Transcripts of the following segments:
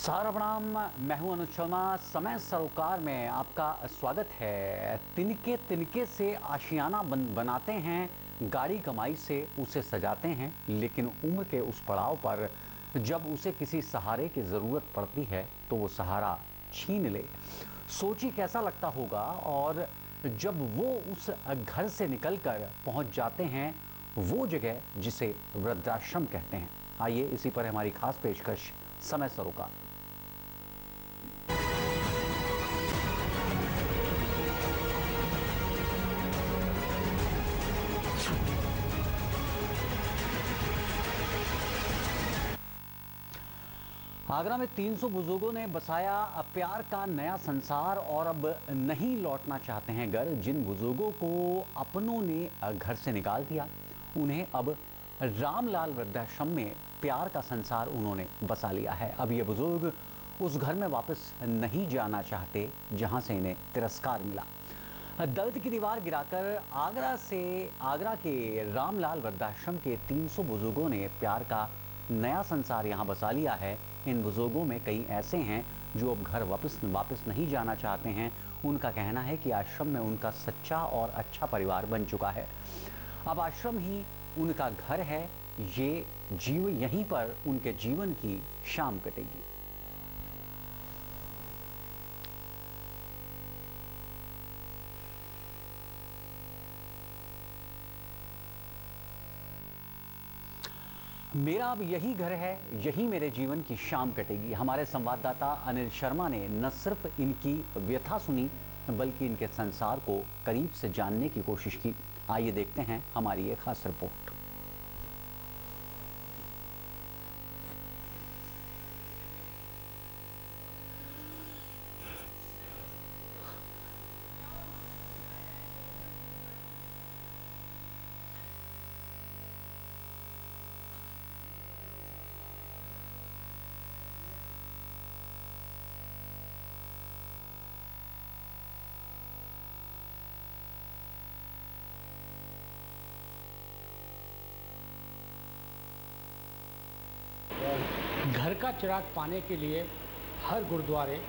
सारा प्रणाम। मैं हूं अनुज शर्मा। समय सरोकार में आपका स्वागत है। तिनके तिनके से आशियाना बनाते हैं, गाड़ी कमाई से उसे सजाते हैं, लेकिन उम्र के उस पड़ाव पर जब उसे किसी सहारे की ज़रूरत पड़ती है तो वो सहारा छीन ले। सोची कैसा लगता होगा। और जब वो उस घर से निकलकर पहुंच जाते हैं वो जगह जिसे वृद्धाश्रम कहते हैं। आइए इसी पर हमारी खास पेशकश समय सरोकार। आगरा में 300 बुजुर्गों ने बसाया प्यार का नया संसार और अब नहीं लौटना चाहते हैं घर। जिन बुजुर्गों को अपनों ने घर से निकाल दिया उन्हें अब रामलाल वृद्धाश्रम में प्यार का संसार उन्होंने बसा लिया है। अब ये बुजुर्ग उस घर में वापस नहीं जाना चाहते जहां से इन्हें तिरस्कार मिला। दर्द की दीवार गिराकर आगरा के रामलाल वृद्धाश्रम के 300 बुजुर्गों ने प्यार का नया संसार यहाँ बसा लिया है। इन बुजुर्गों में कई ऐसे हैं जो अब घर वापस नहीं जाना चाहते हैं। उनका कहना है कि आश्रम में उनका सच्चा और अच्छा परिवार बन चुका है। अब आश्रम ही उनका घर है। यहीं पर उनके जीवन की शाम कटेगी। मेरा अब यही घर है, यही मेरे जीवन की शाम कटेगी। हमारे संवाददाता अनिल शर्मा ने न सिर्फ इनकी व्यथा सुनी बल्कि इनके संसार को करीब से जानने की कोशिश की। आइए देखते हैं हमारी एक खास रिपोर्ट। घर का चिराग पाने के लिए हर गुरुद्वारे,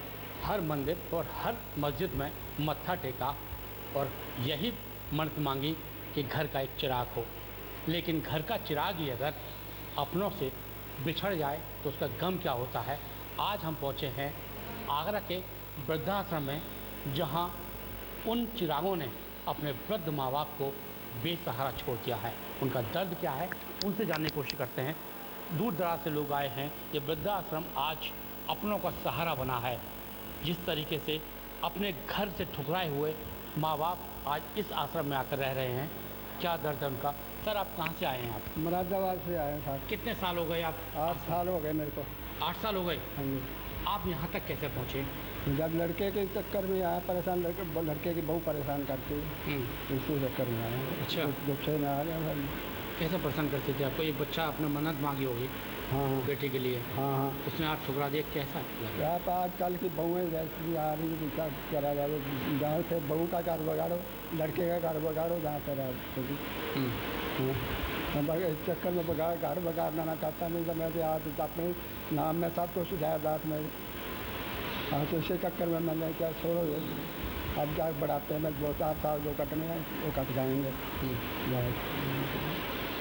हर मंदिर और हर मस्जिद में मत्था टेका और यही मन्नत मांगी कि घर का एक चिराग हो। लेकिन घर का चिराग ही अगर अपनों से बिछड़ जाए तो उसका गम क्या होता है। आज हम पहुंचे हैं आगरा के वृद्धाश्रम में, जहां उन चिरागों ने अपने वृद्ध माँ बाप को बेसहारा छोड़ दिया है। उनका दर्द क्या है उनसे जानने की कोशिश करते हैं। दूर दराज से लोग आए हैं। ये वृद्धाश्रम आज अपनों का सहारा बना है। जिस तरीके से अपने घर से ठुकराए हुए माँ बाप आज इस आश्रम में आकर रह रहे हैं, क्या दर्द है उनका। सर, आप कहाँ से आए हैं? आप मुरादाबाद से आए हैं साहब। कितने साल हो गए आप? 8 साल हो गए मेरे को। 8 साल हो गए। हाँ जी। आप यहाँ तक कैसे पहुँचे? जब लड़के के चक्कर में आया परेशान, लड़के की बहू परेशान करती है, इसी चक्कर में आया। अच्छा, गुस्से में आ गया। कैसे परेशान करते थे आपको? एक बच्चा अपने मन्नत मांगी होगी हाँ बेटे के लिए। हाँ। उसने आप ठुकरा दिया, कैसा लगा? आप आजकल की बहुएँ वैसी आ रही है, क्या करा जाए। जहाँ से बहू का घर बगाड़ो, लड़के का घर बगाड़ो, जहाँ से इस चक्कर में घर बगाड़ना ना चाहता नहीं। तो मैं आज अपने नाम में सब कुछ जायदाद में तो इसी चक्कर में मैंने क्या छोड़ो, अब जा बढ़ाते हैं। मैं 2-4 साल जो कटने हैं वो कट जाएंगे।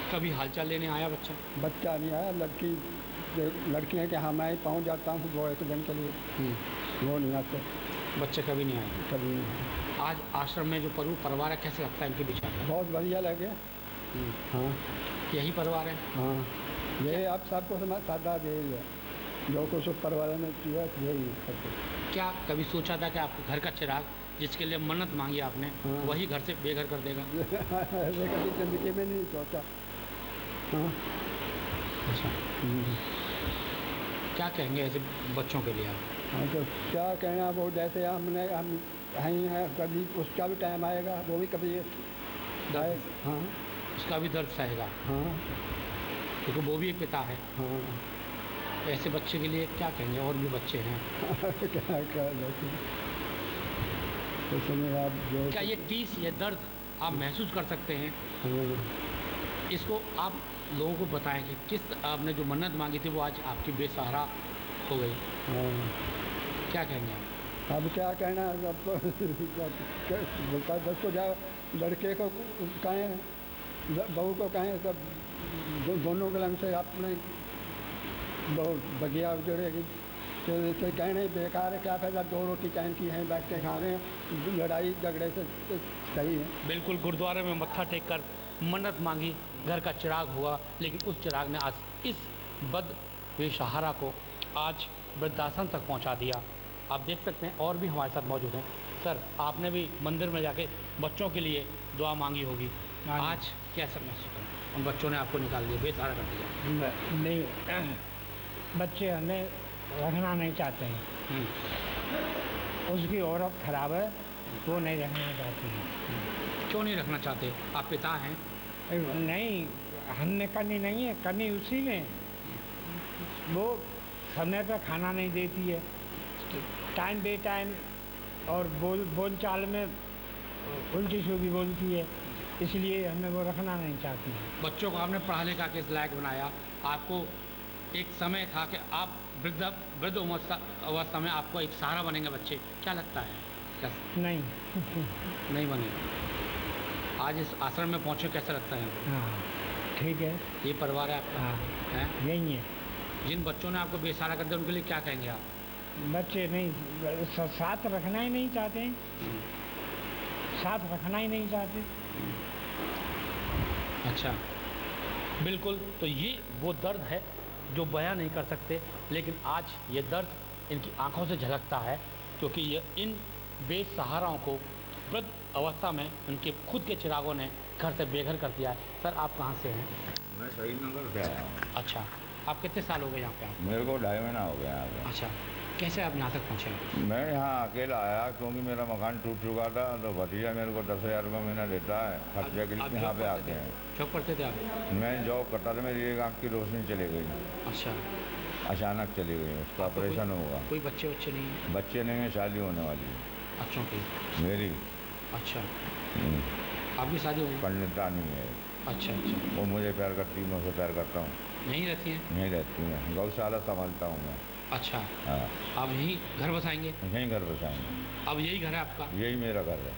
कभी हालचाल लेने आया बच्चा? बच्चा नहीं आया। लड़कियाँ के हाँ मैं ही पहुँच जाता हूँ 2-1 दिन के लिए, वो नहीं आते। बच्चे कभी नहीं आए? कभी नहीं। आज आश्रम में जो परिवार है, कैसे लगता है इनके बीच? बहुत बढ़िया लगे। हाँ, यही परिवार है। हाँ, यही आप सबको समझ सादा यही है जो कुछ परिवार में किया, यही सबको। क्या कभी सोचा था कि आपके घर का चिराग जिसके लिए मन्नत मांगी आपने, वही घर से बेघर कर देगा? ऐसे कभी जिंदगी में नहीं सोचा। हाँ। अच्छा, क्या कहेंगे ऐसे बच्चों के लिए आप? हाँ, तो क्या कहना, वो जैसे हम हैं, कभी उसका भी टाइम आएगा, वो भी कभी आए। हाँ, उसका भी दर्द सहेगा। हाँ, क्योंकि वो भी एक पिता है। हाँ। ऐसे बच्चे के लिए क्या कहेंगे? और भी बच्चे हैं। क्या ये टीस, ये दर्द आप महसूस कर सकते हैं? इसको आप लोगों को बताएं कि किस आपने जो मन्नत मांगी थी वो आज आपकी बेसहारा हो गई। क्या कहेंगे आप? अब क्या कहना है, अब तो बस को जाओ, लड़के को कहें, बहू को कहें, सब दोनों के लंग से अपने बगिया उजड़ेगी। तो इसे कहने बेकार है, क्या फायदा, 2 रोटी कैन की हैं, बैठ के खा रहे हैं, लड़ाई झगड़े से तो सही है। बिल्कुल, गुरुद्वारे में मत्था टेक कर मन्नत मांगी, घर का चिराग हुआ, लेकिन उस चिराग ने आज इस बेसहारा को आज वृद्धाश्रम तक पहुंचा दिया। आप देख सकते हैं और भी हमारे साथ मौजूद हैं। सर, आपने भी मंदिर में जाके बच्चों के लिए दुआ मांगी होगी, आज कैसा महसूस करें? उन बच्चों ने आपको निकाल दिया, बेसहारा कर दिया। नहीं, बच्चे हमें रखना नहीं चाहते हैं। उसकी औरत खराब है, वो नहीं रखना चाहती है। क्यों नहीं रखना चाहते? आप पिता हैं। नहीं, हमने करनी नहीं है, करनी उसी ने। वो समय पर खाना नहीं देती है, टाइम बे टाइम, और बोल चाल में उल्टी सीधी बोलती है, इसलिए हमें वो रखना नहीं चाहती है। बच्चों को आपने पढ़ा लिखा के इस लायक बनाया। आपको एक समय था कि आप वृद्ध अवस्था में आपको एक सहारा बनेंगे बच्चे, क्या लगता है? क्या नहीं नहीं बने? आज इस आश्रम में पहुँचे, कैसा लगता है? हाँ, ठीक है। ये परिवार है आपका? हाँ, है यही है। जिन बच्चों ने आपको बेसहारा कर दिया, उनके लिए क्या कहेंगे आप? बच्चे नहीं, साथ रखना ही नहीं चाहते हैं, साथ रखना ही नहीं चाहते। अच्छा, बिल्कुल। तो ये वो दर्द है जो बयां नहीं कर सकते, लेकिन आज ये दर्द इनकी आंखों से झलकता है, क्योंकि ये इन बेसहाराओं को वृद्ध अवस्था में उनके खुद के चिरागों ने घर से बेघर कर दिया है। सर, आप कहाँ से हैं? मैं शहीद नगर से आया हूँ। अच्छा, आप कितने साल हो गए यहाँ पे? मेरे को 2.5 महीना हो गया यहाँ पे। अच्छा, कैसे आप यहाँ तक पहुँचे? मैं यहाँ अकेला आया क्योंकि मेरा मकान टूट चुका था, तो भतीजा मेरे को 10,000 रुपये महीना देता है खर्चे के लिए, यहाँ पे आते हैं। जॉब करते थे आप? मैं जॉब करता था, मेरी एक आँख की रोशनी चली गई। अच्छा, अचानक चली गई, उसका ऑपरेशन होगा। कोई बच्चे नहीं? बच्चे नहीं हैं, शादी होने वाली है। बच्चों की? मेरी। अच्छा, आपकी शादी होगी? पंडित नहीं है। अच्छा अच्छा। वो मुझे प्यार करती है, मैं उसे प्यार करता हूँ। नहीं रहती हैं? नहीं रहती हैं, गौशाला संभालता हूँ मैं। अच्छा, हाँ। आप यहीं घर बसाएंगे? यहीं घर बसाएंगे। अब यही घर है आपका? यही मेरा घर है।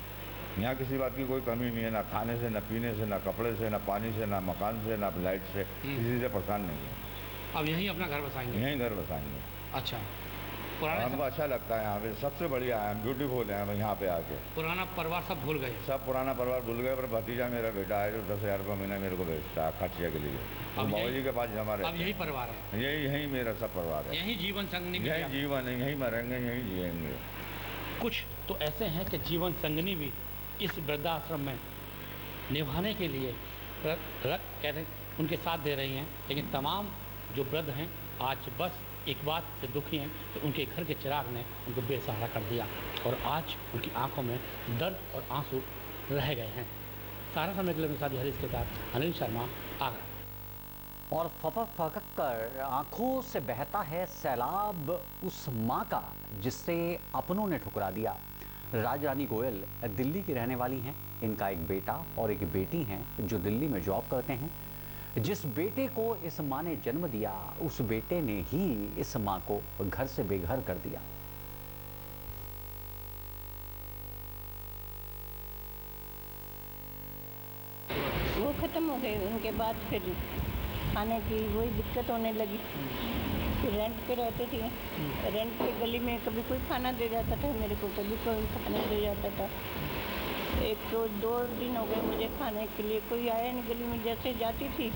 यहाँ किसी बात की कोई कमी नहीं है, ना खाने से, ना पीने से, ना कपड़े से, ना पानी से, ना मकान से, ना लाइट से, किसी से परेशान नहीं है। अब यहीं अपना घर बसाएंगे? यहीं घर बसाएंगे। अच्छा, हमको अच्छा लगता है यहाँ पे, सबसे बढ़िया है, ब्यूटीफुल है यहाँ पे आके। पुराना परिवार सब भूल गए? सब पुराना परिवार भूल गए, पर भतीजा मेरा बेटा है जो 10,000 रुपये महीना मेरे को भेजता है खर्चे के लिए। बाबू जी के पास हमारे अब यही परिवार है? यही मेरा सब परिवार है। यही जीवन संगनी? यही जीवन है, यहीं मरेंगे, यहीं जिएंगे। कुछ तो ऐसे हैं कि जीवन संगनी भी इस वृद्धाश्रम में निभाने के लिए कहते उनके साथ दे रही हैं, लेकिन तमाम जो वृद्ध हैं आज बस एक बात से दुखी हैं कि उनके घर के चिराग ने उनको बेसहारा कर दिया, और आज उनकी आंखों में दर्द और आंसू रह गए हैं। सारा समय के लिए मेरे साथ हरीश के साथ अनिल शर्मा, आगरा। और फपक फकक कर आंखों से बहता है सैलाब उस माँ का जिससे अपनों ने ठुकरा दिया। राजरानी गोयल दिल्ली की रहने वाली हैं। इनका एक बेटा और एक बेटी हैं जो दिल्ली में जॉब करते हैं। जिस बेटे को इस माँ ने जन्म दिया, उस बेटे ने ही इस माँ को घर से बेघर कर दिया। वो ख़त्म हो गए, उनके बाद फिर खाने की वही दिक्कत होने लगी। फिर रेंट पे रहते थे, रेंट पे गली में कभी कोई खाना दे जाता था मेरे को, कभी कोई खाना दे जाता था। एक तो 2 दिन हो गए मुझे खाने के लिए कोई आया नहीं गली में। जैसे जाती थी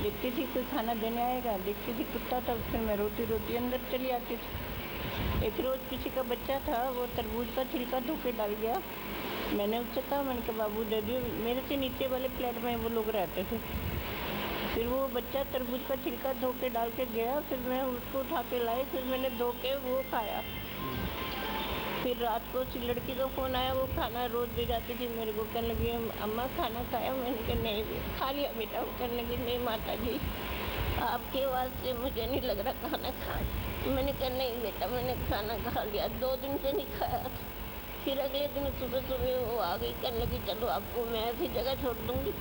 देखती थी कोई खाना देने आएगा, देखती थी कुत्ता था, फिर मैं रोती रोती अंदर चली आती थी। एक रोज़ किसी का बच्चा था, वो तरबूज का छिलका धो के डाल गया। मैंने उससे कहा, मैंने कहा बाबू दे दियो, मेरे से नीचे वाले फ्लैट में वो लोग रहते थे। फिर वो बच्चा तरबूज का छिलका धो के डाल के गया, फिर मैं उसको उठा के लाई, फिर मैंने धो के वो खाया। फिर रात को उसी लड़की का फ़ोन आया, वो खाना रोज़ दे जाती थी मेरे को, कहने लगी अम्मा खाना खाया? मैंने कहा नहीं खा लिया बेटा। वो कहने लगी नहीं माता जी आपकी आवाज़ से मुझे नहीं लग रहा खाना खा। मैंने कहा नहीं बेटा मैंने खाना खा लिया, 2 दिन से नहीं खाया था। फिर अगले दिन सुबह सुबह वो आ गई, कहने लगी चलो आपको मैं ऐसी जगह छोड़ दूँगी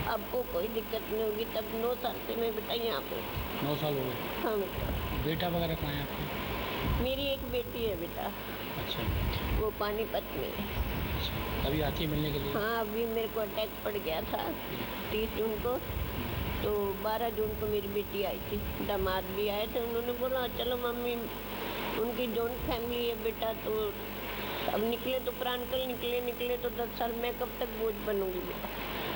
आपको कोई दिक्कत नहीं होगी। तब 9 साल से मैं बेटा यहाँ पे। 9 साल हो गए। हाँ बेटा। बेटा वगैरह कहाँ है आपके? मेरी एक बेटी है बेटा, अच्छा। वो पानीपत में है। अच्छा, अभी आती है मिलने के लिए? हाँ, अभी मेरे को अटैक पड़ गया था 30 जून को, तो 12 जून को मेरी बेटी आई थी, दामाद भी आए थे। उन्होंने बोला चलो मम्मी, उनकी जॉइंट फैमिली है बेटा, तो अब निकले तो प्रांकल निकले तो 10 साल मैं कब तक बोझ बनूंगी बेटा।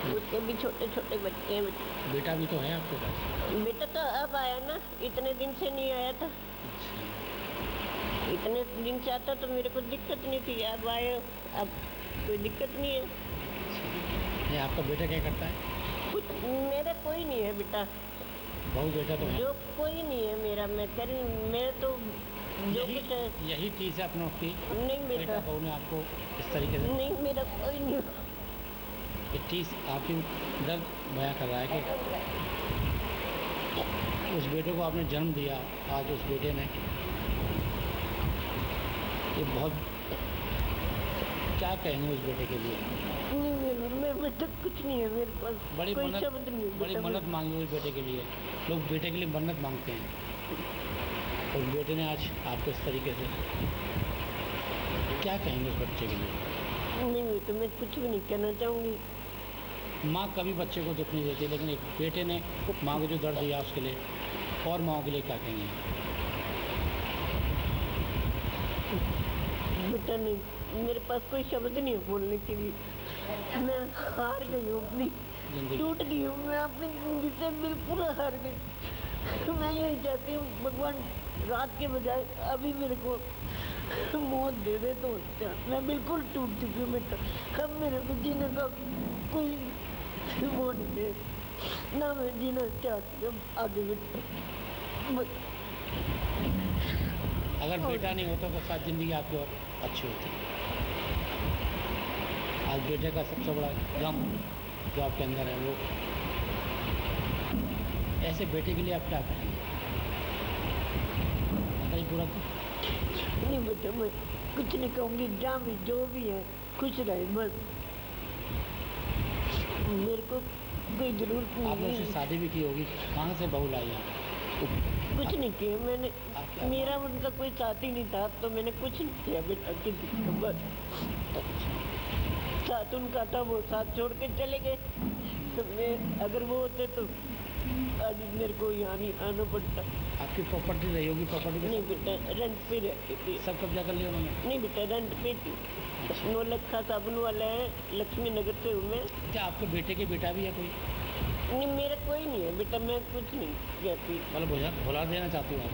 उसके भी छोटे छोटे बच्चे हैं बेटा। बेटा भी तो है आपके पास? बेटा तो अब आया ना, इतने दिन से नहीं आया था। इतने दिन से आता तो मेरे को दिक्कत नहीं थी, अब आए, अब कोई दिक्कत नहीं है। ये आपका बेटा क्या करता है? कुछ मेरा कोई नहीं है बेटा। बहू बेटा तो है? जो कोई नहीं है मेरा, मैं कह रही, मैं तो जो कुछ है। यही चीज़ है अपनों की? नहीं बेटा बहू ने आपको इस तरीके से? नहीं, मेरा कोई नहीं। ये चीज़ आपकी दर्द बयां कर रहा है कि उस बेटे को आपने जन्म दिया, आज उस बेटे ने ये बहुत, क्या कहेंगे उस बेटे के लिए? नहीं, मेरे बेटा कुछ नहीं है मेरे पास, बड़ी कोई मन्नत, शब्द नहीं है बड़ी बेटा। मन्नत मांगी उस बेटे के लिए। लोग बेटे के लिए मन्नत मांगते हैं, और बेटे ने आज आपको इस तरीके से, क्या कहेंगे उस बच्चे के लिए? नहीं, तो मैं कुछ भी नहीं कहना चाहूँगी। माँ कभी बच्चे को दुख नहीं देती, लेकिन एक बेटे ने माँ को जो दर्द दिया उसके लिए, और माँ के लिए क्या कहेंगे? बेटा नहीं, मेरे पास कोई शब्द नहीं है बोलने के लिए। मैं हार गई हूँ, अपनी टूट गई हूँ, मैं अपनी जिंदगी से बिल्कुल हार गई। मैं यही चाहती हूँ भगवान रात के बजाय अभी मेरे को मौत दे दे तो अच्छा। मैं बिल्कुल टूट चुकी हूँ बेटा, अब मेरे को जीने का कोई वो नहीं है, ना मैं जीना चाहती हूँ आगे बेटा। अगर बेटा नहीं होता तो शायद ज़िंदगी आपकी और अच्छी होती। आज बेटे का सबसे बड़ा गम जो आपके अंदर है, वो ऐसे बेटे के लिए आप क्या करेंगे? बताइए पूरा। नहीं बेटा, मैं कुछ नहीं कहूँगी, जहाँ भी जो भी है खुश रहे बस। मेरे को कोई जरूरत नहीं आपने उससे है। शादी भी की होगी, कहाँ से बहू लाई है? कुछ नहीं किया मैंने, मेरा उनका कोई साथी नहीं था, तो मैंने कुछ नहीं किया बेटा किसी को, बस साथ उनका था, वो साथ छोड़ के चले गए। तो मैं अगर वो होते तो आज मेरे को यहाँ नहीं आना पड़ता। आपकी प्रॉपर्टी रही होगी? प्रॉपर्टी नहीं बेटा, रेंट पे रहती थी। सब कब्जा कर लिया उन्होंने? नहीं बेटा, रेंट पे थी। 9 लाख का साबुन वाला है, लक्ष्मी नगर से हूँ मैं। क्या आपके बेटे के बेटा भी है कोई? नहीं, मेरा कोई नहीं है बेटा, मैं कुछ नहीं कहती। मतलब भुला देना चाहती हूँ आप?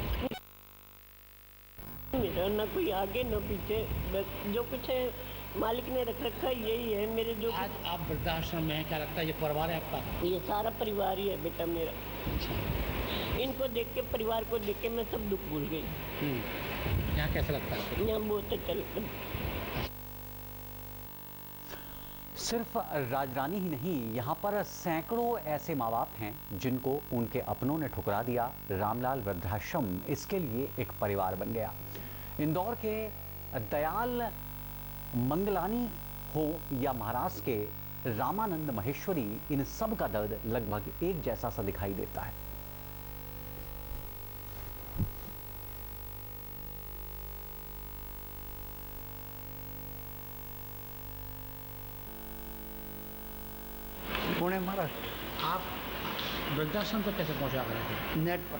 मेरा ना कोई आगे ना पीछे, बस जो कुछ है मालिक ने रख रखा है, यही है मेरे। जो आज आप वृद्धाश्रम में हैं, क्या लगता है ये परिवार है आपका? ये सारा परिवार ही है बेटा मेरा। इनको देख के, परिवार को देख के मैं सब दुख भूल गई। यहाँ कैसा लगता है आपको? यहाँ बहुत अच्छा लगता है। सिर्फ राजरानी ही नहीं, यहाँ पर सैकड़ों ऐसे माँ बाप हैं जिनको उनके अपनों ने ठुकरा दिया। रामलाल वृद्धाश्रम इसके लिए एक परिवार बन गया। इंदौर के दयाल मंगलानी हो या महाराष्ट्र के रामानंद महेश्वरी, इन सब का दर्द लगभग एक जैसा सा दिखाई देता है। पुणे महाराष्ट्र। आप वृद्धाश्रम तक कैसे पहुँचा कर थे? नेट पर।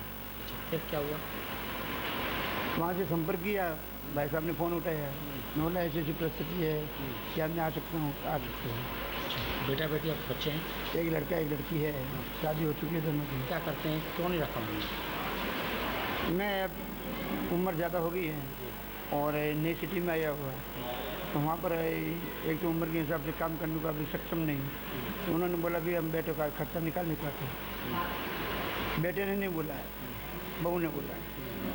फिर क्या हुआ? वहाँ से संपर्क किया, भाई साहब ने फ़ोन उठाया, बोला ऐसी ऐसी परिस्थिति है, क्या मैं आ सकता हूँ? आ सकते हैं। बेटा बेटी और बच्चे हैं? एक लड़का एक लड़की है, शादी हो चुकी है दोनों की। क्या करते हैं, क्यों नहीं रखा उन्होंने? मैं अब उम्र ज़्यादा हो गई है और नई सिटी में आया हुआ है, तो वहाँ पर एक तो उम्र के हिसाब से काम करने को अभी सक्षम नहीं। तो उन्होंने बोला भी हम बेटे का खर्चा निकाल नहीं पाते। बेटे ने नहीं बोला है, बहू ने बोला है,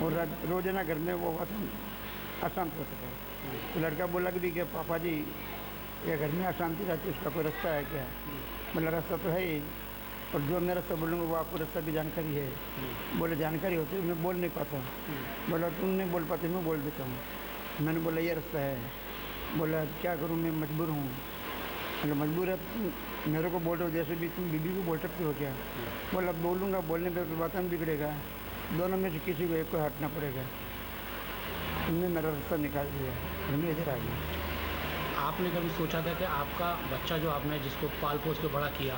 और रोजाना घर में वो अशांत हो सका। तो लड़का बोला कि भी क्या पापा जी, ये घर में अशांति रहती है, उसका कोई रास्ता है क्या? बोला रास्ता तो है ही, और जो मैं रास्ता बोलूँगा वो आपको रास्ता की जानकारी है। बोले जानकारी होती है, मैं बोल नहीं पाता। बोला तुम नहीं बोल पाते, मैं बोल देता हूँ। मैंने बोला ये रास्ता है। बोला क्या करूँ, मैं मजबूर हूँ। बोला मजबूर है मेरे को बोल रहे हो जैसे भी तुम बीबी को बोल सकते हो क्या? बोला बोलूँगा, बोलने पे तो वतन बिगड़ेगा, दोनों में से किसी को एक को हटना पड़ेगा। उनने मेरा रास्ता निकाल दिया, मैं इधर आ गया। आपने कभी सोचा था कि आपका बच्चा जो आपने जिसको पाल पोस के बड़ा किया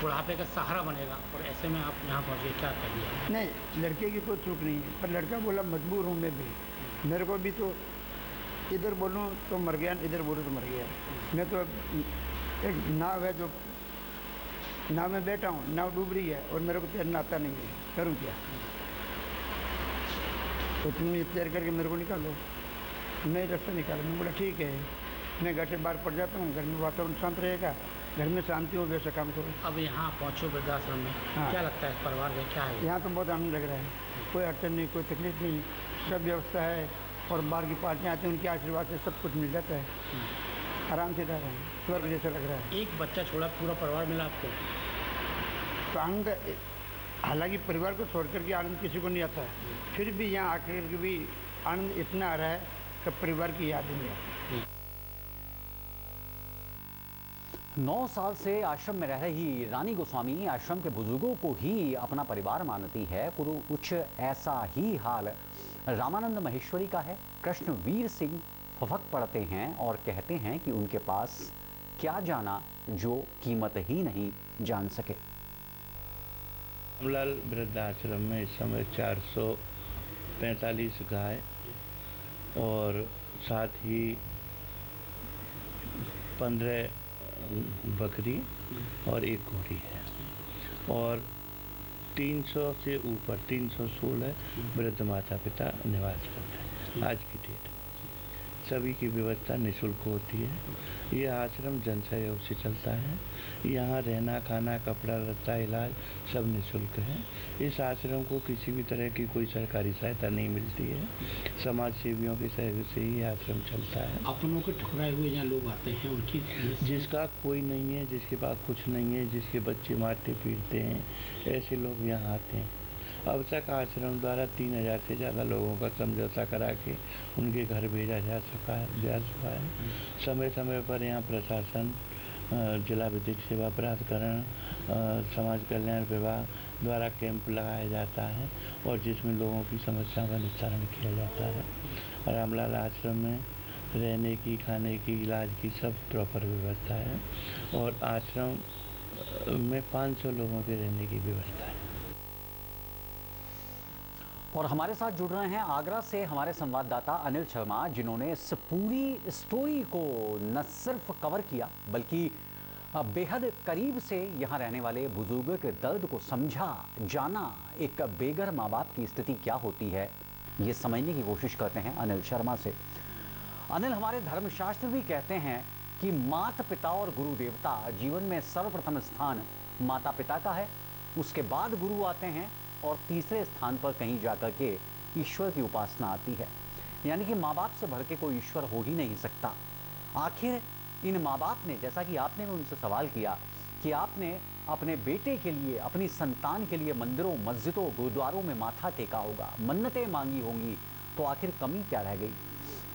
बुढ़ापे का सहारा बनेगा, और ऐसे में आप यहाँ पहुँचे, क्या कर दिया? नहीं, लड़के की कोई चूक नहीं है, पर लड़का बोला मजबूर हूँ मैं भी, मेरे को भी तो इधर बोलूँ तो मर गया, इधर बोलूँ तो मर गया। मैं तो एक नाव है जो नाव में बैठा हूँ, नाव डूब रही है और मेरे को तैरना आता नहीं है, करूँ क्या? तो तुम ये तैर करके मेरे को निकालो। नहीं रास्ता निकालो। मैं बोला ठीक है, मैं घर से बाहर पड़ जाता हूँ, घर में वातावरण शांत रहेगा, घर में शांति हो, वैसा काम करो। अब यहाँ पहुँचो वृद्धाश्रम में, हाँ। क्या लगता है परिवार का क्या है? यहाँ तो बहुत आनंद लग रहा है, कोई अड़चन नहीं, कोई तकलीफ नहीं, सब व्यवस्था है, और बाहर की पार्टियाँ आती हैं, उनके आशीर्वाद से सब कुछ मिल जाता है, आराम से रह रहे हैं, स्वर्ग जैसा लग रहा है। एक बच्चा छोड़ा, पूरा परिवार मिला आपको? तो आनंद, हालांकि परिवार को छोड़ करके आनंद किसी को नहीं आता है, फिर भी यहाँ आकर के भी आनंद इतना आ रहा है कि परिवार की याद नहीं आती। 9 साल से आश्रम में रह रही रानी गोस्वामी आश्रम के बुजुर्गों को ही अपना परिवार मानती है। कुछ ऐसा ही हाल रामानंद महेश्वरी का है। कृष्णवीर सिंह फफक पड़ते हैं और कहते हैं कि उनके पास क्या जाना जो कीमत ही नहीं जान सके। रामलाल वृद्धाश्रम में इस समय 445 गाय और साथ ही 15 बकरी और एक घोड़ी है, और 300 से ऊपर 316 वृद्ध माता पिता निवास करते हैं। आज की डेट सभी की व्यवस्था निःशुल्क होती है। ये आश्रम जन सहयोग से चलता है। यहाँ रहना, खाना, कपड़ा, लत्ता, इलाज सब निःशुल्क है। इस आश्रम को किसी भी तरह की कोई सरकारी सहायता नहीं मिलती है। समाज सेवियों के सहयोग से ही आश्रम चलता है। अपनों के ठुकराए हुए यहाँ लोग आते हैं, उनकी जिसका कोई नहीं है, जिसके पास कुछ नहीं है, जिसके बच्चे मारते पीटते हैं, ऐसे लोग यहाँ आते हैं। अब तक आश्रम द्वारा 3000 से ज़्यादा लोगों का समझौता करा के उनके घर भेजा जा चुका है। समय समय पर यहाँ प्रशासन, जिला विधिक सेवा प्राधिकरण, समाज कल्याण विभाग द्वारा कैंप लगाया जाता है, और जिसमें लोगों की समस्याओं का निस्तारण किया जाता है। रामलाल आश्रम में रहने की, खाने की, इलाज की सब प्रॉपर व्यवस्था है, और आश्रम में 500 लोगों के रहने की व्यवस्था है। और हमारे साथ जुड़ रहे हैं आगरा से हमारे संवाददाता अनिल शर्मा, जिन्होंने इस पूरी स्टोरी को न सिर्फ कवर किया बल्कि बेहद करीब से यहाँ रहने वाले बुजुर्गों के दर्द को समझा, जाना। एक बेघर माँ बाप की स्थिति क्या होती है ये समझने की कोशिश करते हैं अनिल शर्मा से। अनिल, हमारे धर्मशास्त्र भी कहते हैं कि माता पिता और गुरु देवता, जीवन में सर्वप्रथम स्थान माता पिता का है, उसके बाद गुरु आते हैं, और तीसरे स्थान पर कहीं जाकर के ईश्वर की उपासना आती है। यानी कि माँ बाप से भर के कोई ईश्वर हो ही नहीं सकता। आखिर इन माँ बाप ने, जैसा कि आपने भी उनसे सवाल किया कि आपने अपने बेटे के लिए, अपनी संतान के लिए मंदिरों, मस्जिदों, गुरुद्वारों में माथा टेका होगा, मन्नतें मांगी होंगी, तो आखिर कमी क्या रह गई?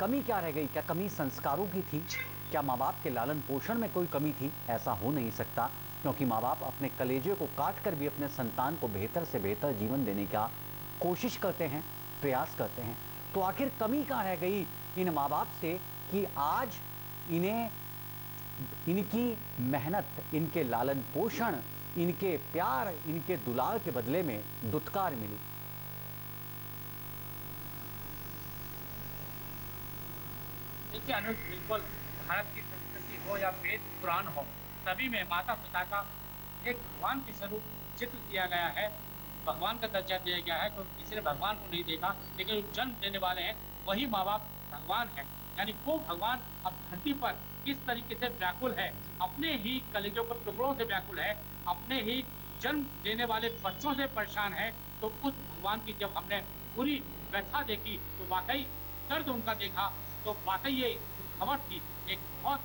कमी क्या रह गई? क्या कमी संस्कारों की थी? क्या माँ बाप के लालन पोषण में कोई कमी थी? ऐसा हो नहीं सकता, क्योंकि माँ बाप अपने कलेजे को काट कर भी अपने संतान को बेहतर से बेहतर जीवन देने का कोशिश करते हैं, प्रयास करते हैं। तो आखिर कमी कहाँ रह गई इन माँ बाप से कि आज इन्हें इनकी मेहनत, इनके लालन पोषण, इनके प्यार, इनके दुलार के बदले में दुत्कार मिली? देखिए अनुज, बिल्कुल भारत की संस्कृति हो या वेद पुराण हो, सभी में माता पिता का एक भगवान के स्वरूप चित्र किया गया है, भगवान का दर्जा दिया गया है। तो किसी ने भगवान को नहीं देखा, लेकिन जन्म देने वाले हैं वही माँ बाप भगवान है। यानी वो भगवान अब धरती पर किस तरीके से व्याकुल है, अपने ही कलेजों पर टुकड़ों से व्याकुल है, अपने ही जन्म देने वाले बच्चों से परेशान है। तो उस भगवान की जब हमने पूरी व्यथा देखी तो वाकई दर्द उनका देखा, तो वाकई ये खबर थी एक बहुत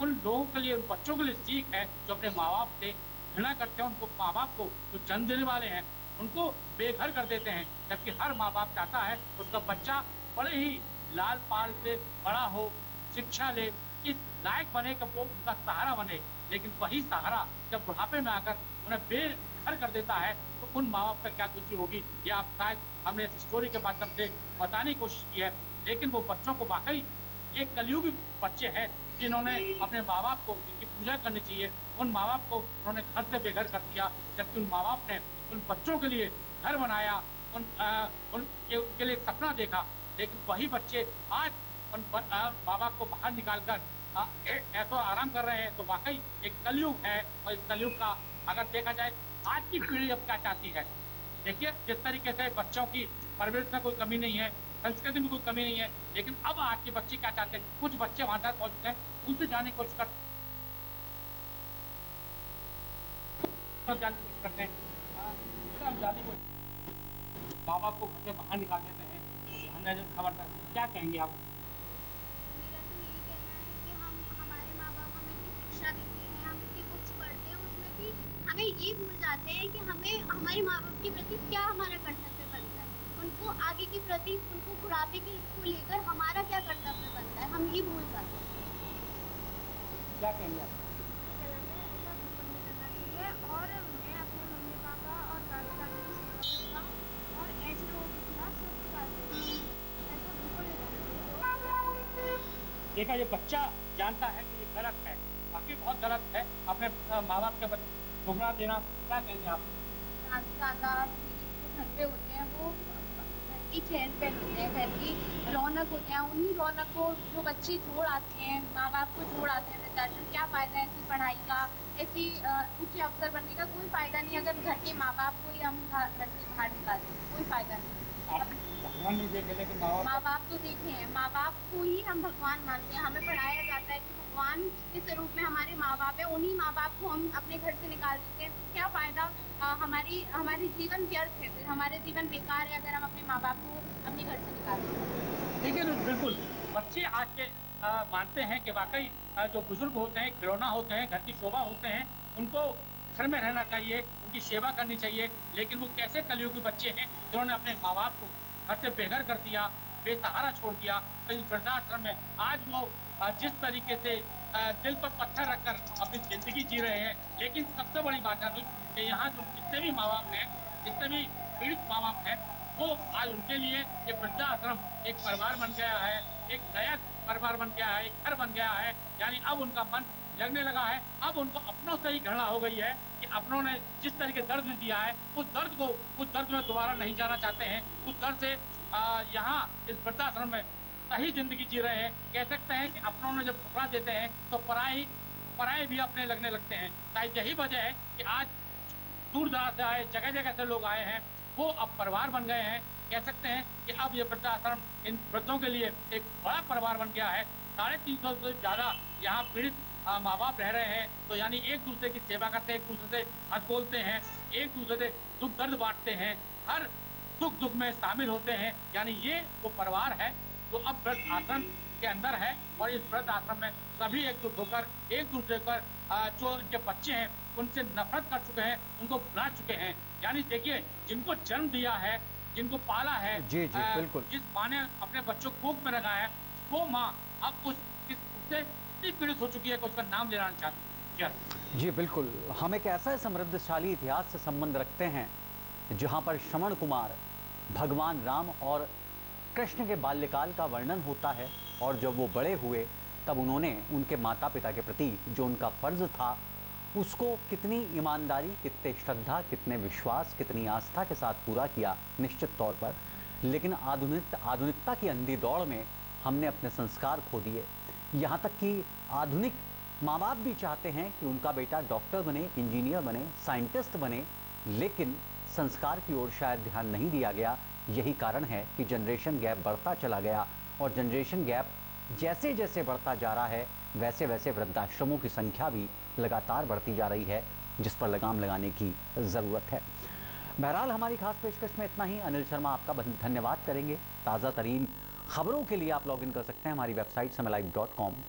उन लोगों के लिए, उन बच्चों के लिए सीख है जो अपने माँ बाप से घृणा करते हैं। उनको माँ बाप को जो जन्म देने वाले हैं उनको बेघर कर देते हैं, जबकि हर माँ बाप चाहता है उसका बच्चा बड़े ही लाल पाल से बड़ा हो, शिक्षा ले, इस लायक बने कि वो उसका सहारा बने। लेकिन वही सहारा जब बुढ़ापे में आकर उन्हें बेघर कर देता है तो उन माँ बाप पर क्या गुजरी होगी, ये आप शायद हमने इस स्टोरी के माध्यम से बताने की कोशिश की है। लेकिन वो बच्चों को वाकई एक कलयुगी बच्चे हैं जिन्होंने अपने माँ बाप को, जिनकी पूजा करनी चाहिए, उन माँ बाप को उन्होंने घर से बेघर कर दिया, जबकि उन माँ बाप ने उन बच्चों के लिए घर बनाया, उनके लिए एक सपना देखा। लेकिन वही बच्चे आज उन माँ बाप को बाहर निकाल कर ऐसा आराम कर रहे हैं, तो वाकई एक कलयुग है। और इस कलयुग का अगर देखा जाए आज की पीढ़ी अब क्या चाहती है, देखिए जिस तरीके से बच्चों की परवरिश में कोई कमी नहीं है, संस्कृति में कोई कमी नहीं है, लेकिन अब आज के बच्चे क्या चाहते हैं, कुछ बच्चे वहां तक पहुंचते हैं, उनसे जाने की कोशिश करते हैं, माँ बाप को घर से बाहर निकाल देते हैं। हमने खबर तक क्या कहेंगे आप? मेरा तो यही कहना है कि हमारे माँ बाप हमें इतनी शिक्षा देते हैं, हम इतनी बुक्स पढ़ते हैं, उसमें भी हमें ये भूल जाते हैं कि हमें हमारे माँ बाप के प्रति क्या हमारा कर्तव्य बनता है, उनको आगे के प्रति, उनको बुढ़ापे को लेकर हमारा क्या कर्तव्य बनता है, हम ये भूल जाते हैं। क्या कहेंगे आप? और मैं अपने मम्मी पापा और दादा दादी की सेवा करूँगा और ऐसे लोगों के खिलाफ सख्त कार्रवाई ऐसा बिल्कुल नहीं करना। देखा, ये बच्चा जानता है कि ये गलत है, बाकी बहुत गलत है अपने माँ बाप के ठुकरा देना। क्या कहेंगे आप? दादा घर पे होते हैं वो घर की चहल पहल होते हैं, घर की रौनक होते हैं, उन्हीं रौनक को जो बच्चे छोड़ आते हैं, माँ बाप को छोड़ आते हैं वृद्धाश्रम, क्या फ़ायदा है ऐसी पढ़ाई का, ऐसी ऊँचे अफसर बनने का? कोई फ़ायदा नहीं अगर घर के माँ बाप को ही हम घर से बाहर निकाल दें, कोई फ़ायदा नहीं। भगवान नहीं देखे, लेकिन माँ बाप तो देखे हैं, माँ बाप को ही हम भगवान मानते हैं, हमें पढ़ाया जाता है कि भगवान के स्वरूप में हमारे माँ बाप है, उन्हीं माँ बाप को हम अपने घर से निकाल देते हैं, तो क्या फ़ायदा? हमारी जीवन व्यर्थ है, फिर हमारे जीवन बेकार है अगर हम अपने माँ बाप को अपने घर से निकाल देते हैं। देखिए बिल्कुल, बच्चे आज के मानते हैं कि वाकई जो बुजुर्ग होते हैं, खिलौना होते हैं, घर की शोभा होते हैं, उनको घर में रहना चाहिए, उनकी सेवा करनी चाहिए। लेकिन वो कैसे कलयुगी बच्चे हैं जिन्होंने अपने माँ बाप को घर से बेघर कर दिया, बेसहारा छोड़ दिया। इस वृद्धाश्रम में आज वो जिस तरीके से दिल पर पत्थर रखकर अपनी जिंदगी जी रहे हैं। लेकिन सबसे बड़ी बात है कि यहाँ जो जितने भी माँ बाप हैं, जितने भी पीड़ित माँ बाप हैं, वो आज उनके लिए ये वृद्धाश्रम एक परिवार बन गया है, एक नया परिवार बन गया है, एक घर बन गया है। यानी अब उनका मन लगने लगा है, अब उनको अपनों से ही घृणा हो गई है कि अपनों ने जिस तरह के दर्द दिया है, उस दर्द में दोबारा नहीं जाना चाहते हैं। उस दर्द से यहाँ इस वृद्धाश्रम में सही जिंदगी जी रहे हैं। कह सकते हैं कि अपनों ने जब ठुकरा देते हैं तो पराए भी अपने लगने लगते हैं। शायद यही वजह है कि आज दूर दराज से आए, जगह जगह से लोग आए हैं, वो अब परिवार बन गए हैं। कह सकते हैं कि अब ये वृद्धाश्रम इन वृद्धों के लिए एक बड़ा परिवार बन गया है। 350 से ज़्यादा यहाँ पीड़ित माँ बाप रह रहे हैं, तो यानी एक दूसरे की सेवा करते हैं, एक दूसरे से हंस बोलते हैं, एक दूसरे से दुख दर्द बांटते हैं, हर दुख में शामिल होते हैं। यानी ये वो परिवार है जो अब वृद्ध आश्रम के अंदर है। और इस वृद्ध आश्रम में सभी एकजुट होकर एक दूसरे पर जो इनके बच्चे हैं उनसे नफरत कर चुके हैं, उनको भुला चुके हैं। यानी देखिए, जिनको जन्म दिया है, जिनको पाला है, जी बिल्कुल, जिस माँ ने अपने बच्चों को कोख में रखा है, वो माँ अब उससे इतनी पीड़ित हो चुकी है कि उसका नाम लेना नहीं चाहती। जी बिल्कुल, हम एक ऐसा समृद्धशाली इतिहास से संबंध रखते हैं जहाँ पर श्रवण कुमार भगवान राम और कृष्ण के बाल्यकाल का वर्णन होता है। और जब वो बड़े हुए तब उन्होंने उनके माता पिता के प्रति जो उनका फर्ज था उसको कितनी ईमानदारी, कितने श्रद्धा, कितने विश्वास, कितनी आस्था के साथ पूरा किया निश्चित तौर पर। लेकिन आधुनिकता की अंधी दौड़ में हमने अपने संस्कार खो दिए। यहाँ तक कि आधुनिक माँ बाप भी चाहते हैं कि उनका बेटा डॉक्टर बने, इंजीनियर बने, साइंटिस्ट बने, लेकिन संस्कार की ओर शायद ध्यान नहीं दिया गया। यही कारण है कि जनरेशन गैप बढ़ता चला गया। और जनरेशन गैप जैसे जैसे बढ़ता जा रहा है वैसे वैसे वृद्धाश्रमों की संख्या भी लगातार बढ़ती जा रही है, जिस पर लगाम लगाने की ज़रूरत है। बहरहाल हमारी खास पेशकश में इतना ही। अनिल शर्मा आपका धन्यवाद करेंगे। ताज़ा तरीन खबरों के लिए आप लॉगिन कर सकते हैं हमारी वेबसाइट samaylive.com।